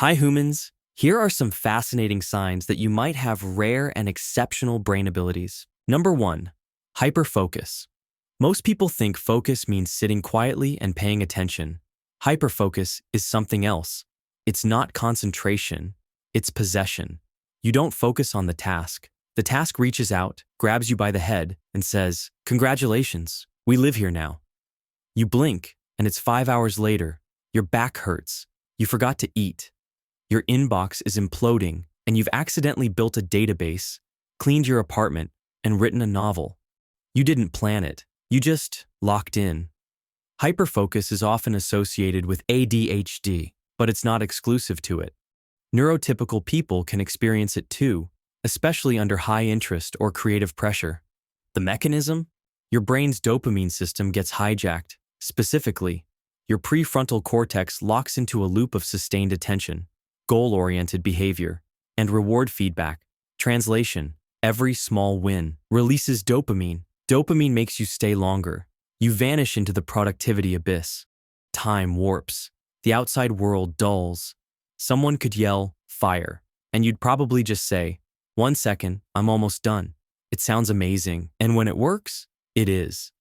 Hi humans, here are some fascinating signs that you might have rare and exceptional brain abilities. Number 1. Hyperfocus. Most people think focus means sitting quietly and paying attention. Hyperfocus is something else. It's not concentration, it's possession. You don't focus on the task. The task reaches out, grabs you by the head, and says, "Congratulations, we live here now." You blink, and it's 5 hours later. Your back hurts. You forgot to eat. Your inbox is imploding, and you've accidentally built a database, cleaned your apartment, and written a novel. You didn't plan it. You just locked in. Hyperfocus is often associated with ADHD, but it's not exclusive to it. Neurotypical people can experience it too, especially under high interest or creative pressure. The mechanism? Your brain's dopamine system gets hijacked. Specifically, your prefrontal cortex locks into a loop of sustained attention, goal-oriented behavior, and reward feedback. Translation: every small win releases dopamine. Dopamine makes you stay longer. You vanish into the productivity abyss. Time warps. The outside world dulls. Someone could yell, "Fire," and you'd probably just say, "1 second, I'm almost done." It sounds amazing, and when it works, it is.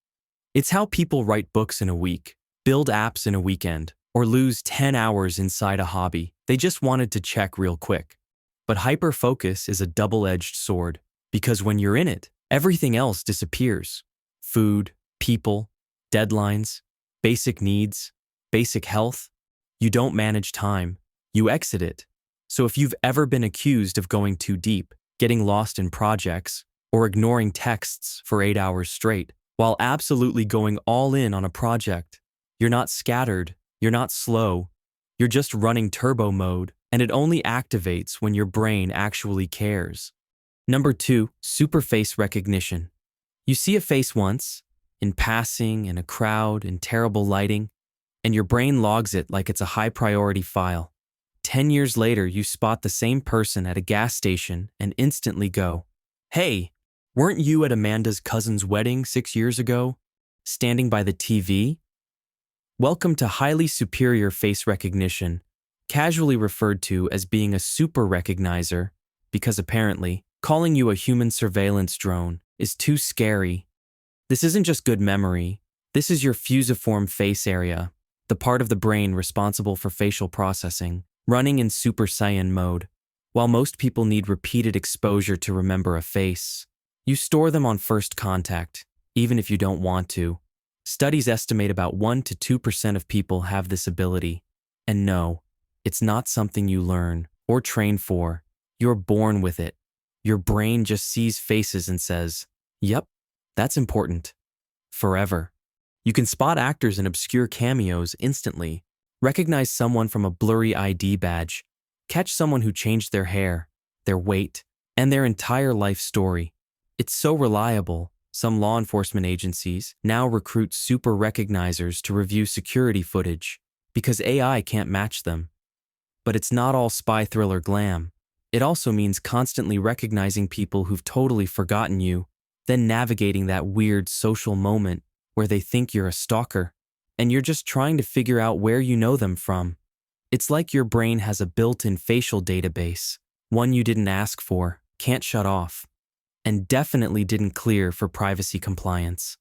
It's how people write books in a week, build apps in a weekend, or lose 10 hours inside a hobby they just wanted to check real quick. But hyperfocus is a double-edged sword, because when you're in it, everything else disappears. Food, people, deadlines, basic needs, basic health. You don't manage time, you exit it. So if you've ever been accused of going too deep, getting lost in projects, or ignoring texts for 8 hours straight, while absolutely going all in on a project, you're not scattered, you're not slow, you're just running turbo mode, and it only activates when your brain actually cares. Number 2, super face recognition. You see a face once, in passing, in a crowd, in terrible lighting, and your brain logs it like it's a high-priority file. 10 years later, you spot the same person at a gas station and instantly go, "Hey, weren't you at Amanda's cousin's wedding 6 years ago, standing by the TV?" Welcome to highly superior face recognition, casually referred to as being a super recognizer, because apparently, calling you a human surveillance drone is too scary. This isn't just good memory, this is your fusiform face area, the part of the brain responsible for facial processing, running in Super Saiyan mode. While most people need repeated exposure to remember a face, you store them on first contact, even if you don't want to. Studies estimate about 1 to 2% of people have this ability. And no, it's not something you learn or train for. You're born with it. Your brain just sees faces and says, "Yep, that's important." Forever. You can spot actors in obscure cameos instantly, recognize someone from a blurry ID badge, catch someone who changed their hair, their weight, and their entire life story. It's so reliable, some law enforcement agencies now recruit super recognizers to review security footage because AI can't match them. But it's not all spy thriller glam. It also means constantly recognizing people who've totally forgotten you, then navigating that weird social moment where they think you're a stalker, and you're just trying to figure out where you know them from. It's like your brain has a built-in facial database, one you didn't ask for, can't shut off, and definitely didn't clear for privacy compliance.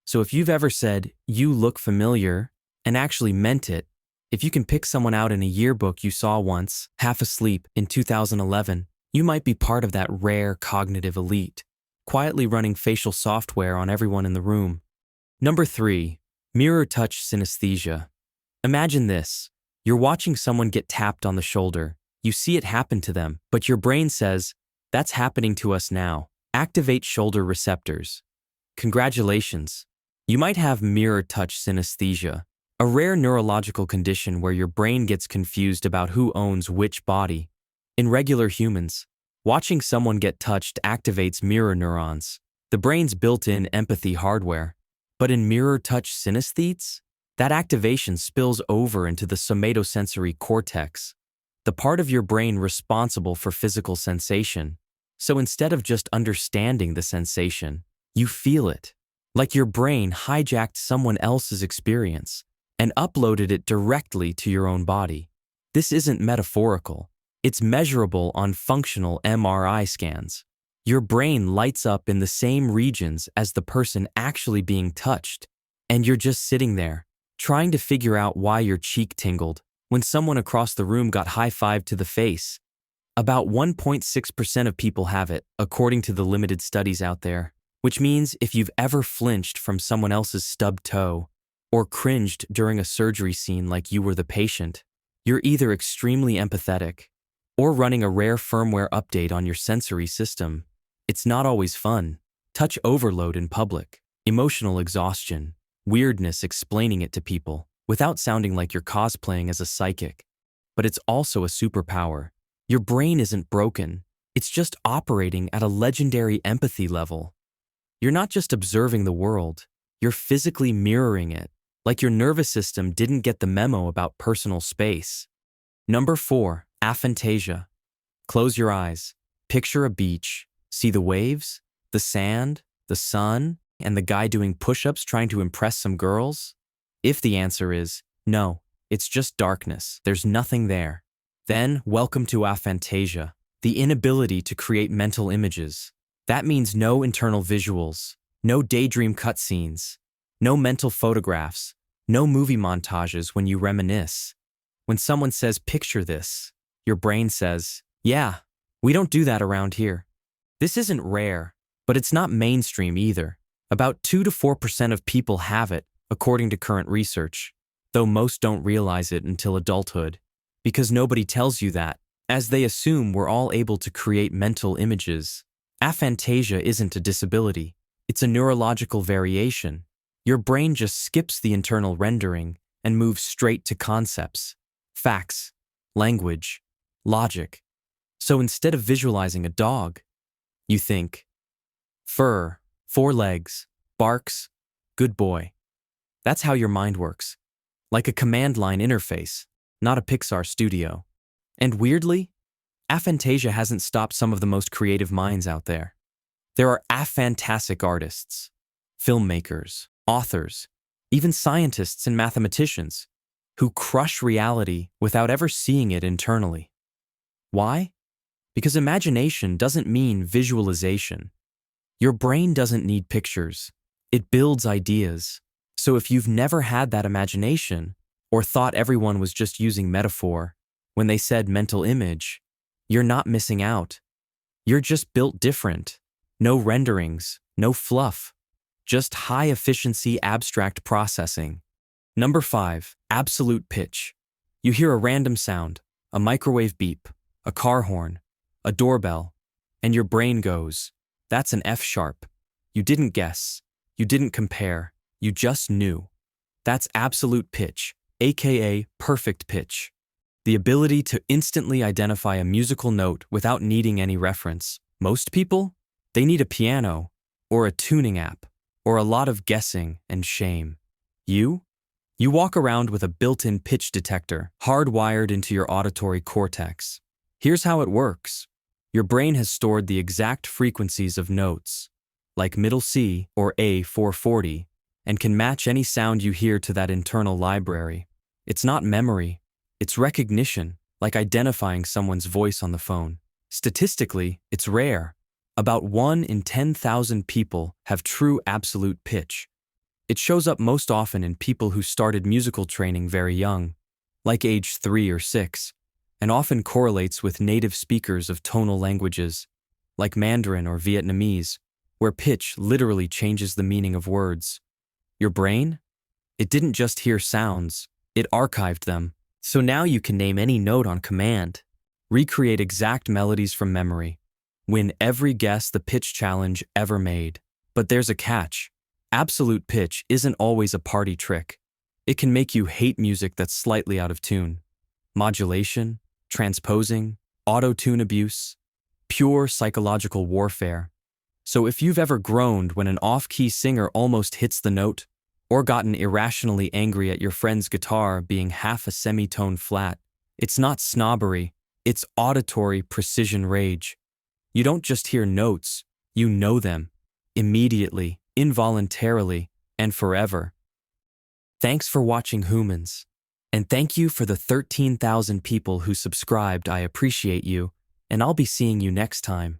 So if you've ever said, "You look familiar," and actually meant it, if you can pick someone out in a yearbook you saw once, half asleep, in 2011, you might be part of that rare cognitive elite, quietly running facial software on everyone in the room. Number 3, mirror touch synesthesia. Imagine this. You're watching someone get tapped on the shoulder. You see it happen to them, but your brain says, "That's happening to us now. Activate shoulder receptors." Congratulations. You might have mirror touch synesthesia, a rare neurological condition where your brain gets confused about who owns which body. In regular humans, watching someone get touched activates mirror neurons, the brain's built-in empathy hardware. But in mirror touch synesthetes, that activation spills over into the somatosensory cortex, the part of your brain responsible for physical sensation. So instead of just understanding the sensation, you feel it, like your brain hijacked someone else's experience and uploaded it directly to your own body. This isn't metaphorical. It's measurable on functional MRI scans. Your brain lights up in the same regions as the person actually being touched, and you're just sitting there, trying to figure out why your cheek tingled when someone across the room got high-fived to the face. About 1.6% of people have it, according to the limited studies out there, which means if you've ever flinched from someone else's stubbed toe or cringed during a surgery scene like you were the patient, you're either extremely empathetic or running a rare firmware update on your sensory system. It's not always fun. Touch overload in public, emotional exhaustion, weirdness explaining it to people without sounding like you're cosplaying as a psychic. But it's also a superpower. Your brain isn't broken. It's just operating at a legendary empathy level. You're not just observing the world, you're physically mirroring it, like your nervous system didn't get the memo about personal space. Number 4, aphantasia. Close your eyes. Picture a beach. See the waves, the sand, the sun, and the guy doing push-ups trying to impress some girls? If the answer is no, it's just darkness, there's nothing there, then welcome to aphantasia, the inability to create mental images. That means no internal visuals, no daydream cutscenes, no mental photographs, no movie montages when you reminisce. When someone says, "Picture this," your brain says, "Yeah, we don't do that around here." This isn't rare, but it's not mainstream either. About 2 to 4% of people have it, according to current research, though most don't realize it until adulthood, because nobody tells you that, as they assume we're all able to create mental images. Aphantasia isn't a disability, it's a neurological variation. Your brain just skips the internal rendering and moves straight to concepts, facts, language, logic. So instead of visualizing a dog, you think, fur, 4 legs, barks, good boy. That's how your mind works. Like a command line interface, not a Pixar studio. And weirdly, aphantasia hasn't stopped some of the most creative minds out there. There are aphantastic artists, filmmakers, authors, even scientists and mathematicians who crush reality without ever seeing it internally. Why? Because imagination doesn't mean visualization. Your brain doesn't need pictures. It builds ideas. So if you've never had that imagination, or thought everyone was just using metaphor when they said mental image, you're not missing out. You're just built different. No renderings, no fluff. Just high-efficiency abstract processing. Number 5, absolute pitch. You hear a random sound, a microwave beep, a car horn, a doorbell, and your brain goes, "That's an F sharp." You didn't guess. You didn't compare. You just knew. That's absolute pitch, aka perfect pitch. The ability to instantly identify a musical note without needing any reference. Most people, they need a piano, or a tuning app, or a lot of guessing and shame. You walk around with a built-in pitch detector hardwired into your auditory cortex. Here's how it works. Your brain has stored the exact frequencies of notes, like middle C or A440, and can match any sound you hear to that internal library. It's not memory, it's recognition, like identifying someone's voice on the phone. Statistically, it's rare. About 1 in 10,000 people have true absolute pitch. It shows up most often in people who started musical training very young, like age 3 or 6, and often correlates with native speakers of tonal languages, like Mandarin or Vietnamese, where pitch literally changes the meaning of words. Your brain? It didn't just hear sounds, it archived them. So now you can name any note on command, recreate exact melodies from memory, win every guess the pitch challenge ever made. But there's a catch. Absolute pitch isn't always a party trick. It can make you hate music that's slightly out of tune. Modulation, transposing, auto-tune abuse, pure psychological warfare. So if you've ever groaned when an off-key singer almost hits the note, or gotten irrationally angry at your friend's guitar being half a semitone flat, it's not snobbery, it's auditory precision rage. You don't just hear notes, you know them, immediately, involuntarily, and forever. Thanks for watching Humans. And thank you for the 13,000 people who subscribed. I appreciate you, and I'll be seeing you next time.